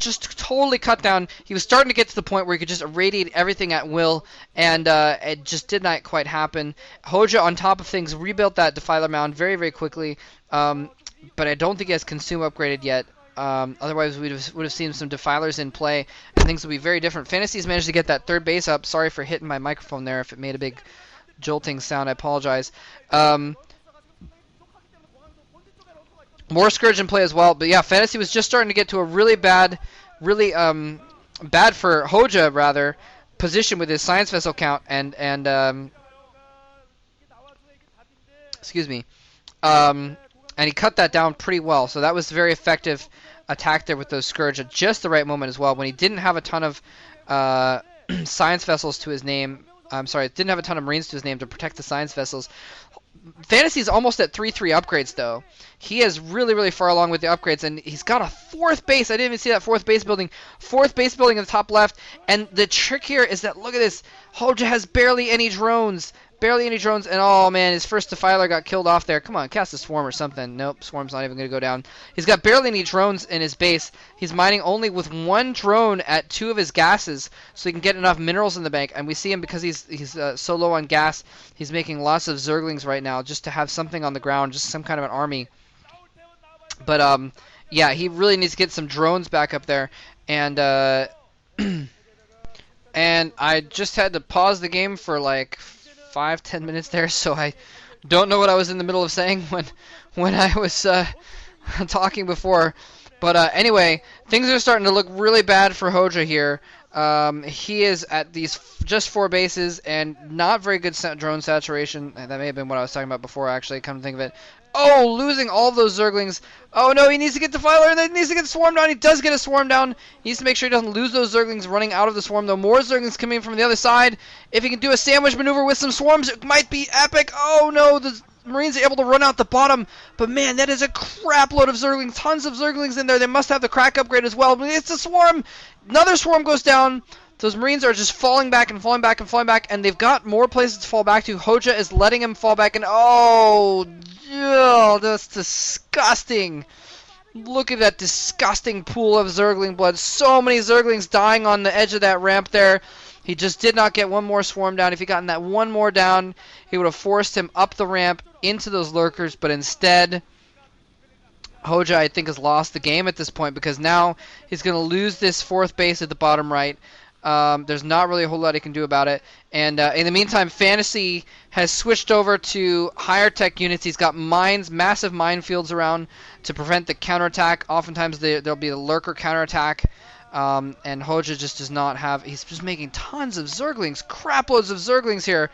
just totally cut down. He was starting to get to the point where he could just irradiate everything at will, and it just did not quite happen. Hoejja, on top of things, rebuilt that Defiler Mound very, very quickly, but I don't think he has Consume upgraded yet. Otherwise, we would have seen some Defilers in play, and things would be very different. Fantasy's managed to get that third base up. Sorry for hitting my microphone there if it made a big jolting sound. I apologize. More Scourge in play as well, but yeah, Fantasy was just starting to get to a really bad for Hoejja, rather, position with his Science Vessel count, and excuse me, and he cut that down pretty well, so that was a very effective attack there with those Scourge at just the right moment as well, when he didn't have a ton of Science Vessels to his name. I'm sorry, didn't have a ton of Marines to his name to protect the Science Vessels. Fantasy's almost at 3-3 upgrades, though. He is really, really far along with the upgrades, and he's got a fourth base. I didn't even see that fourth base building. Fourth base building in the top left, and the trick here is that, look at this, Hoejja has barely any drones. Barely any drones, and oh man, his first Defiler got killed off there. Come on, cast a Swarm or something. Nope, Swarm's not even going to go down. He's got barely any drones in his base. He's mining only with one drone at 2 of his gases, so he can get enough minerals in the bank. And we see him, because he's so low on gas, he's making lots of Zerglings right now just to have something on the ground, just some kind of an army. But yeah, he really needs to get some drones back up there. And and I just had to pause the game for like 5-10 minutes there, so I don't know what I was in the middle of saying when I was talking before. But anyway, things are starting to look really bad for Hoejja here. He is at these just 4 bases and not very good drone saturation. That may have been what I was talking about before, actually, come to think of it. Oh, losing all those Zerglings. Oh no, he needs to get Defiler, and then he needs to get Swarm down. He does get a Swarm down. He needs to make sure he doesn't lose those Zerglings running out of the Swarm, though. More Zerglings coming in from the other side. If he can do a sandwich maneuver with some Swarms, it might be epic. Oh no, the Marines are able to run out the bottom. But man, that is a crap load of Zerglings. Tons of Zerglings in there. They must have the crack upgrade as well. But it's a Swarm. Another Swarm goes down. Those Marines are just falling back and falling back and falling back, and they've got more places to fall back to. Hoejja is letting him fall back, and oh, that's disgusting. Look at that disgusting pool of Zergling blood. So many Zerglings dying on the edge of that ramp there. He just did not get one more Swarm down. If he'd gotten that one more down, he would have forced him up the ramp into those Lurkers, but instead, Hoejja, I think, has lost the game at this point, because now he's going to lose this 4th base at the bottom right. There's not really a whole lot he can do about it. And in the meantime, Fantasy has switched over to higher tech units. He's got mines, massive minefields around to prevent the counterattack. Oftentimes there'll be a lurker counterattack. And Hoejja just does not have... He's just making tons of Zerglings. Crap loads of Zerglings here.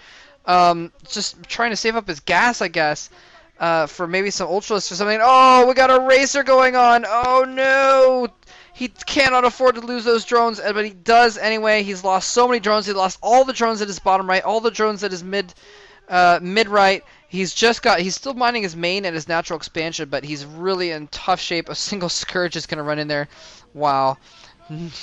Just trying to save up his gas, I guess. For maybe some Ultralists or something. Oh, we got a racer going on. Oh, no. He cannot afford to lose those drones, but he does anyway. He's lost so many drones. He lost all the drones at his bottom right, all the drones at his mid right. He's still mining his main and his natural expansion, but he's really in tough shape. A single Scourge is going to run in there. Wow.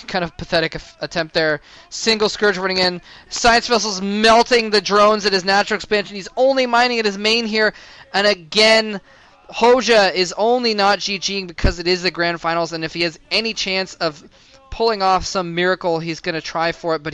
Kind of pathetic attempt there. Single Scourge running in. Science Vessel's melting the drones at his natural expansion. He's only mining at his main here. And again, Hoejja is only not GGing because it is the grand finals, and if he has any chance of pulling off some miracle, he's going to try for it. But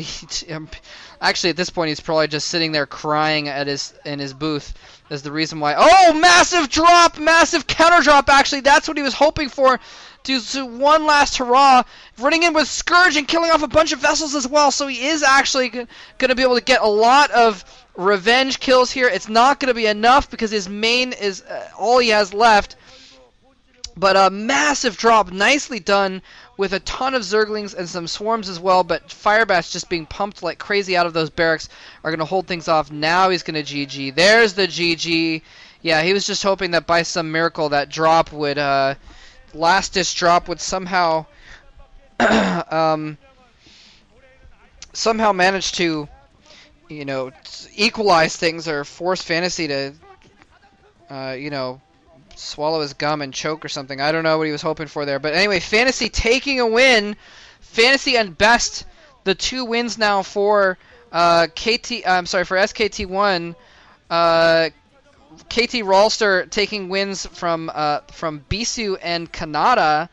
actually, at this point, he's probably just sitting there crying in his booth. Is the reason why. Oh, massive drop, massive counter drop. Actually, that's what he was hoping for. Do one last hurrah, running in with Scourge and killing off a bunch of vessels as well. So he is actually going to be able to get a lot of revenge kills here. It's not going to be enough because his main is all he has left. But a massive drop, nicely done, with a ton of Zerglings and some Swarms as well. But Firebats just being pumped like crazy out of those barracks are going to hold things off. Now he's going to GG. There's the GG. Yeah, he was just hoping that by some miracle that drop would, last dish drop would somehow, somehow manage to, you know, equalize things or force Fantasy to, you know, swallow his gum and choke or something. I don't know what he was hoping for there. But anyway, Fantasy taking a win. Fantasy and Best, the 2 wins now for for SKT1. KT Rolster taking wins from Bisu and Kanata.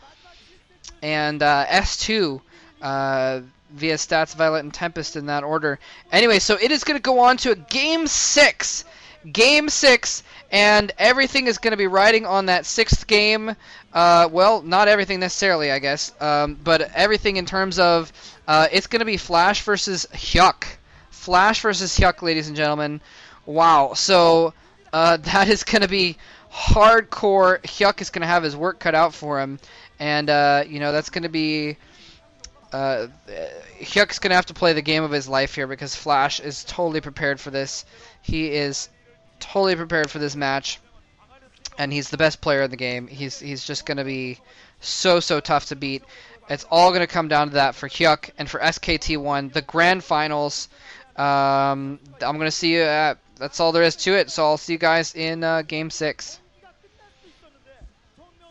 and S2 via Stats, Violet, and Tempest in that order. Anyway, so it is going to go on to a Game 6. Game 6, and everything is going to be riding on that 6th game. Well, not everything necessarily, I guess, but everything in terms of it's going to be Flash versus Hyuk. Flash versus Hyuk, ladies and gentlemen. Wow. So that is going to be hardcore. Hyuk is going to have his work cut out for him, and that's going to be. Hyuk's going to have to play the game of his life here because Flash is totally prepared for this. He is totally prepared for this match, and he's the best player in the game. He's just going to be so tough to beat. It's all going to come down to that for Hyuk and for SKT1, the grand finals. I'm going to see you at. That's all there is to it. So I'll see you guys in Game 6.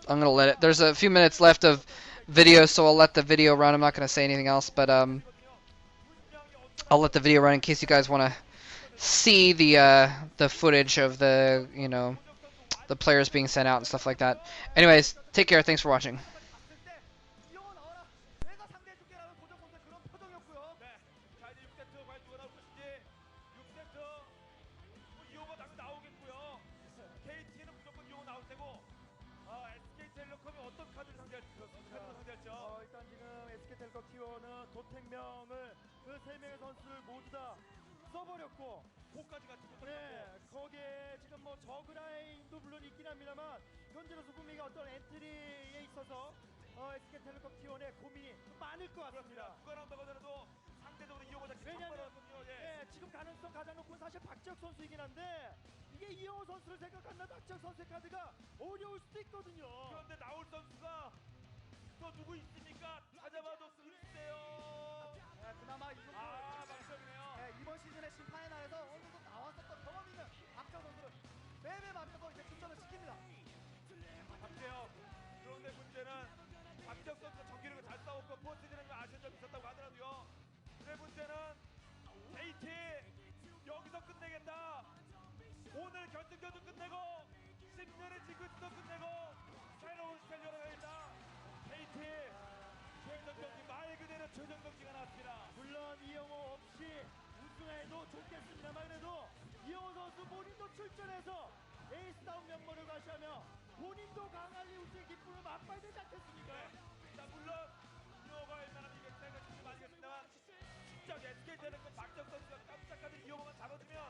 I'm going to let it. There's a few minutes left of video, so I'll let the video run. I'm not going to say anything else, but I'll let the video run in case you guys want to see the footage of the the players being sent out and stuff like that. Anyways, take care. Thanks for watching. 일단 지금 SK텔레콤 T1은 도택명을 그 3명의 선수를 모두 다 써버렸고 호까지 같은 것도 네, 거기에 지금 뭐 저그라인도 물론 있긴 합니다만 현재로서 국민이 어떤 엔트리에 있어서 SK텔레콤 T1의 고민이 많을 것 같습니다. 누가 나온다고 하더라도 상대적으로 이용호 자체 왜냐하면 지금 가능성 가장 높은 사실 박지혁 선수이긴 한데 이게 이영호 선수를 생각한다면 박지혁 선수의 카드가 어려울 수도 있거든요. 그런데 나올 선수가 또 누구 있습니까? 찾아봐도 글쎄요. 네, 그나마 이 선수 박지혁이네요. 네, 이번 시즌의 심판에서 어느 정도 나왔었던 경험 있는 박지혁 선수를 매매 맞춰서 이제 득점을 시킵니다. 박지혁. 그런데 문제는 박지혁 선수가 정기력을 잘 싸웠고 포스트들은 아쉬운 점이 있었다고 하더라도요. 근데 문제는 KT 여기서 끝내겠다. 오늘 결승전도 끝내고 10년의 지구도 끝내고 새로운 시대를 열어가겠다. KT 최종 경기 말 그대로 최종 경기가 나왔습니다. 물론 이영호 없이 우승해도 좋겠습니다만 그래도 이영호 선수 본인도 출전해서 에이스다운 면모를 과시하며 본인도 강한 우승의 기쁨을 맛봐야 되지 않겠습니까? 자, 물론 이영호가 얼마나 이겼다는 것이 아니겠습니다만 진짜 SK텔레콤 박지혁 선수가 깜짝하게 이영호만 잡아주면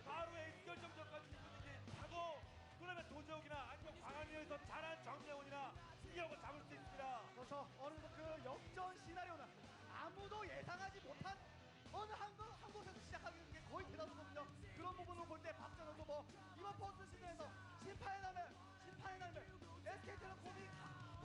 바로 에이스 결정전까지 이분이 하고 그러면 도재욱이나 아니면 광안리에서 잘한 정재훈이나 이영호 잡을 수 있습니다. 그렇죠. 어느 정도 그 역전 시나리오는 아무도 예상하지 못한 어느 한 곳에서 시작하는 게 거의 대다수거든요. 그런 부분을 볼 때 박지혁 선수 뭐 이번 포스트 시즌에서 심판의 날면 SK텔레콤이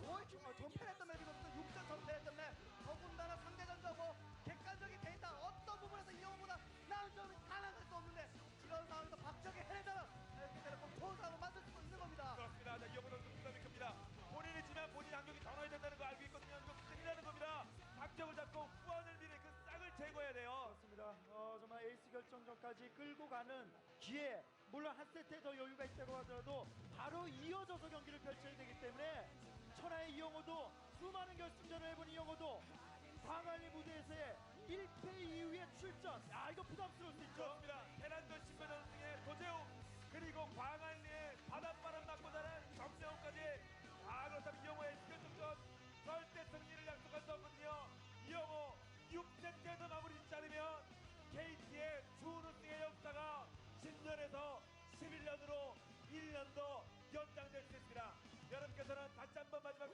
거의 전패했던 맵이거든요. 6전 전패했던 맵. 더군다나 상대전적 뭐 객관적인 데이터 어떤 부분에서 이영호보다 나은 점이 하나가 수 없는데 이런 상황에서 박지혁이 해내자면 SK텔레콤 좋은 상황을 만들 수 있는 겁니다. 그렇습니다. 자, 이영호 선수 부담이 큽니다. 본인이 지면 본인 안경이 더 넣어야 된다는 거 알고 있거든요. 이거 큰일나는 겁니다. 박지혁을 잡고 후원을 미리 그 싹을 제거해야 돼요. 그렇습니다. 정말 에이스 결정전까지 끌고 가는 기회, 물론 한 세트에 더 여유가 있다고 하더라도 바로 이어져서 경기를 펼쳐야 되기 때문에 천하의 이영호도 수많은 결승전을 해본 이영호도 광안리 무대에서의 1패 이후의 출전, 이거 부담스러울 수 있죠. 그렇습니다. 테란전 10회전 승의 도재욱 그리고 광안리에 바닷바람 맞고 자란 정재훈까지 그렇다면 이영호의 결승전 절대 승리를 약속할 수 없거든요. 이영호 6세트에서 마무리 짓지 않으면 KT의 준우승의 역사가 10년에서 11년으로 1년 더 연장될 수 있습니다. 여러분께서는 다시 한번 마지막